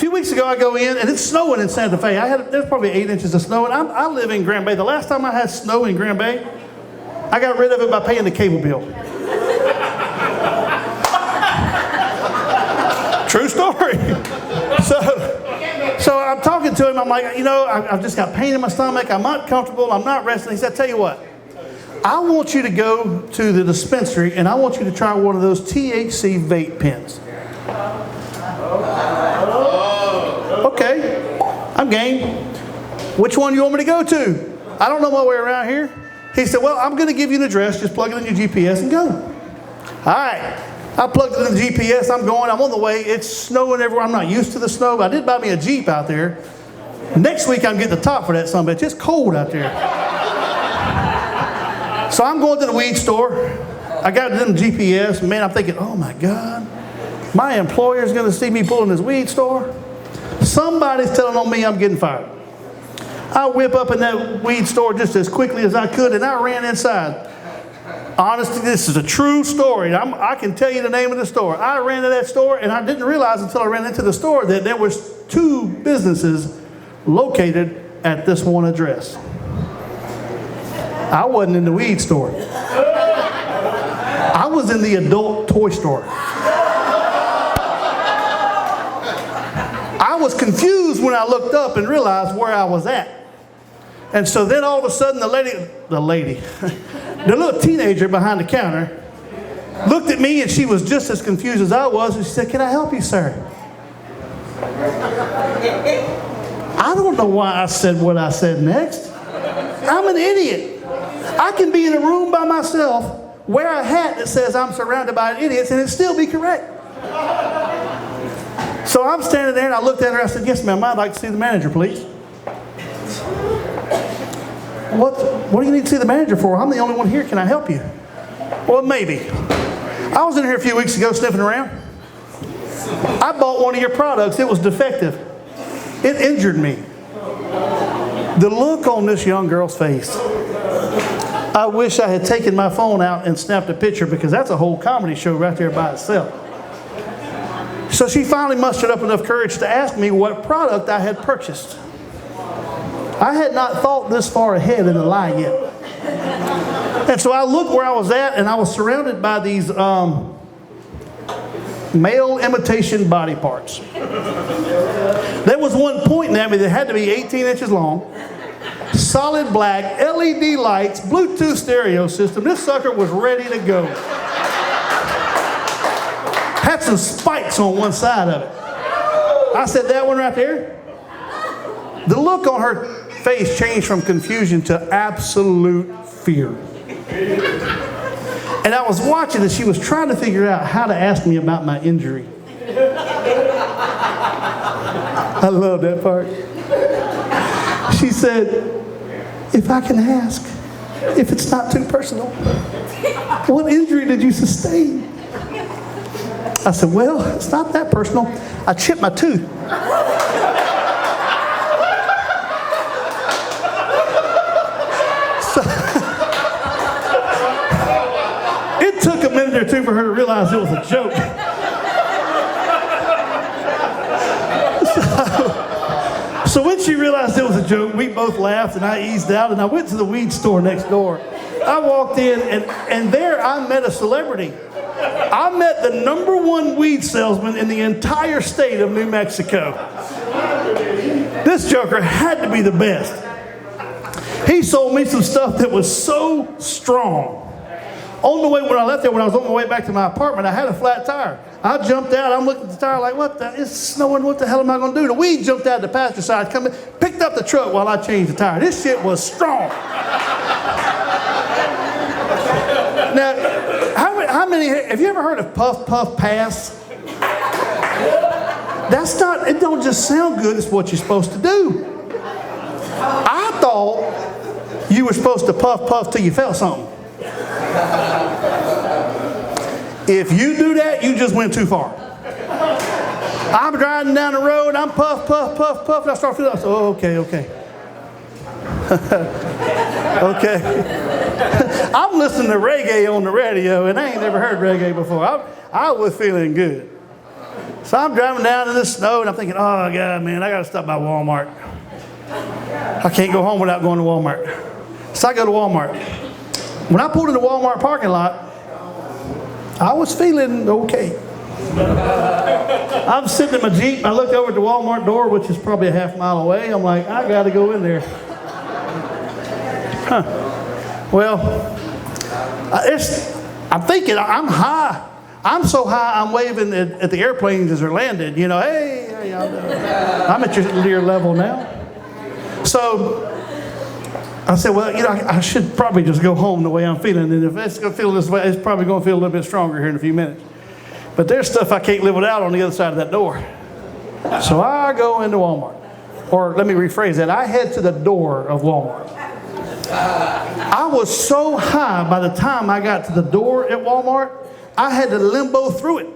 few weeks ago, I go in, and it's snowing in Santa Fe. There's probably 8 inches of snow, and I live in Grand Bay. The last time I had snow in Grand Bay, I got rid of it by paying the cable bill. True story. So I'm talking to him. I'm like, I've just got pain in my stomach. I'm not comfortable. I'm not resting. He said, tell you what, I want you to go to the dispensary, and I want you to try one of those THC vape pens. Okay, I'm game. Which one do you want me to go to? I don't know my way around here. He said, well, I'm going to give you an address. Just plug it in your GPS and go. All right. I plugged it in the GPS. I'm going. I'm on the way. It's snowing everywhere. I'm not used to the snow, but I did buy me a Jeep out there. Next week, I'm getting the top for that son of a bitch. It's cold out there. So I'm going to the weed store. I got it in the GPS. Man, I'm thinking, oh, my God. My employer's going to see me pulling this weed store. Somebody's telling on me I'm getting fired. I whip up in that weed store just as quickly as I could, and I ran inside. Honestly, this is a true story. I can tell you the name of the store. I ran to that store, and I didn't realize until I ran into the store that there was 2 businesses located at this one address. I wasn't in the weed store. I was in the adult toy store. I was confused when I looked up and realized where I was at. And so then all of a sudden the little teenager behind the counter looked at me, and she was just as confused as I was, and she said, can I help you, sir? I don't know why I said what I said next. I'm an idiot. I can be in a room by myself, wear a hat that says I'm surrounded by idiots, and it still be correct. So I'm standing there, and I looked at her. I said, yes, ma'am, I'd like to see the manager, please. What do you need to see the manager for? I'm the only one here. Can I help you? Well, maybe. I was in here a few weeks ago sniffing around. I bought one of your products. It was defective. It injured me. The look on this young girl's face. I wish I had taken my phone out and snapped a picture, because that's a whole comedy show right there by itself. So she finally mustered up enough courage to ask me what product I had purchased. I had not thought this far ahead in the lie yet. And so I looked where I was at, and I was surrounded by these male imitation body parts. There was one pointing at me that had to be 18 inches long, solid black, LED lights, Bluetooth stereo system. This sucker was ready to go. Had some spikes on one side of it. I said, that one right there? The look on her face changed from confusion to absolute fear. And I was watching as she was trying to figure out how to ask me about my injury. I love that part. She said, if I can ask, if it's not too personal, what injury did you sustain? I said, well, it's not that personal. I chipped my tooth. It took a minute or two for her to realize it was a joke. So when she realized it was a joke, we both laughed, and I eased out, and I went to the weed store next door. I walked in, and there I met a celebrity. I met the #1 weed salesman in the entire state of New Mexico. This joker had to be the best. He sold me some stuff that was so strong. On the way, when I left there, when I was on my way back to my apartment, I had a flat tire. I jumped out. I'm looking at the tire like, it's snowing. What the hell am I going to do? The weed jumped out the passenger side, picked up the truck while I changed the tire. This shit was strong. Now, how many, have you ever heard of puff, puff, pass? It don't just sound good, it's what you're supposed to do. I thought you were supposed to puff, puff till you felt something. If you do that, you just went too far. I'm driving down the road, I'm puff, puff, puff, puff, and I start feeling, okay. Okay. I'm listening to reggae on the radio, and I ain't never heard reggae before. I was feeling good. So I'm driving down in the snow, and I'm thinking, oh, God, man, I got to stop by Walmart. I can't go home without going to Walmart. So I go to Walmart. When I pulled in the Walmart parking lot, I was feeling okay. I'm sitting in my Jeep. I looked over at the Walmart door, which is probably a half mile away. I'm like, I got to go in there. Well, I'm thinking, I'm high. I'm so high, I'm waving at the airplanes as they're landed. You know, hey, how y'all doing? I'm at your level now. So I said, well, you know, I should probably just go home the way I'm feeling. And if it's going to feel this way, it's probably going to feel a little bit stronger here in a few minutes. But there's stuff I can't live without on the other side of that door. So I go into Walmart. Or let me rephrase that. I head to the door of Walmart. I was so high by the time I got to the door at Walmart, I had to limbo through it.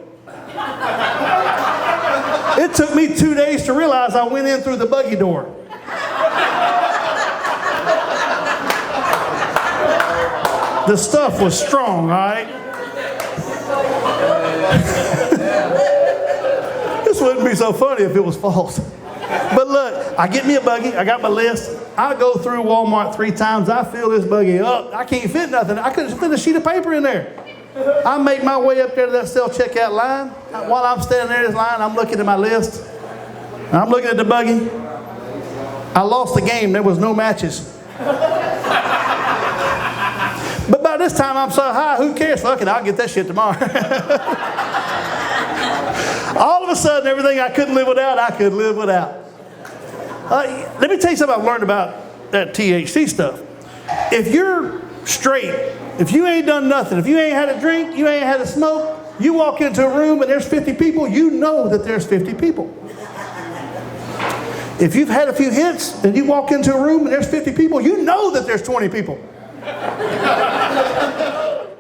It took me 2 days to realize I went in through the buggy door. The stuff was strong, all right? This wouldn't be so funny if it was false. But look, I get me a buggy. I got my list. I go through Walmart 3 times. I fill this buggy up. I can't fit nothing. I couldn't fit a sheet of paper in there. I make my way up there to that self-checkout line. While I'm standing there in this line, I'm looking at my list. I'm looking at the buggy. I lost the game. There was no matches. But by this time, I'm so high, who cares? Fuck it, I'll get that shit tomorrow. All of a sudden, everything I couldn't live without, I could live without. Let me tell you something I've learned about that THC stuff. If you're straight, if you ain't done nothing, if you ain't had a drink, you ain't had a smoke, you walk into a room and there's 50 people, you know that there's 50 people. If you've had a few hits and you walk into a room and there's 50 people, you know that there's 20 people.